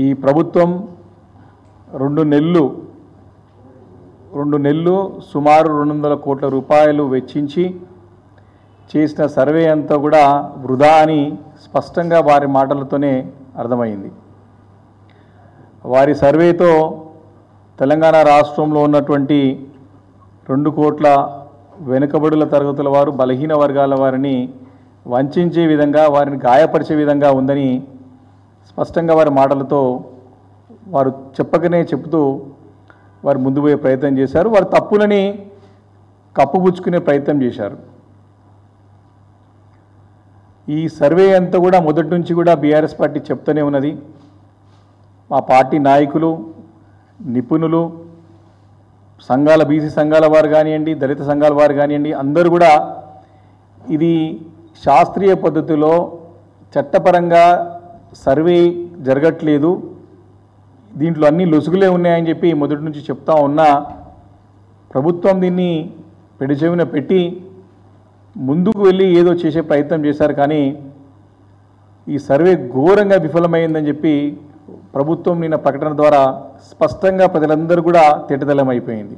ఈ ప్రభుత్వం రెండు నెలలు సుమారు 200 కోట్ల రూపాయలు వెచ్చించి చేసిన సర్వే అంతా కూడా వృధా అని స్పష్టంగా వారి మాటలతోనే అర్థమైంది. వారి సర్వేతో తెలంగాణ రాష్ట్రంలో ఉన్నటువంటి 2 కోట్ల వెనుకబడుల తరగతుల వారు, బలహీన వర్గాల వారిని వంచే విధంగా, వారిని గాయపరిచే విధంగా ఉందని స్పష్టంగా వారి మాటలతో వారు చెప్పకనే చెప్తూ వారు ముందు పోయే ప్రయత్నం చేశారు. వారి తప్పులని కప్పుపుచ్చుకునే ప్రయత్నం చేశారు. ఈ సర్వే అంతా కూడా మొదటి నుంచి కూడా బీఆర్ఎస్ పార్టీ చెప్తూనే ఉన్నది. మా పార్టీ నాయకులు, నిపుణులు, సంఘాల, బీసీ సంఘాల వారు కానివ్వండి, దళిత సంఘాల వారు కానివ్వండి, అందరూ కూడా ఇది శాస్త్రీయ పద్ధతిలో చట్టపరంగా సర్వే జరగట్లేదు, దీంట్లో అన్ని లొసుగులే ఉన్నాయని చెప్పి మొదటి నుంచి చెప్తా ఉన్నా ప్రభుత్వం దీన్ని పెడిచెవిన పెట్టి ముందుకు వెళ్ళి ఏదో చేసే ప్రయత్నం చేశారు. కానీ ఈ సర్వే ఘోరంగా విఫలమైందని చెప్పి ప్రభుత్వం నిన్న ప్రకటన ద్వారా స్పష్టంగా ప్రజలందరూ కూడా తేటతెల్లమైపోయింది.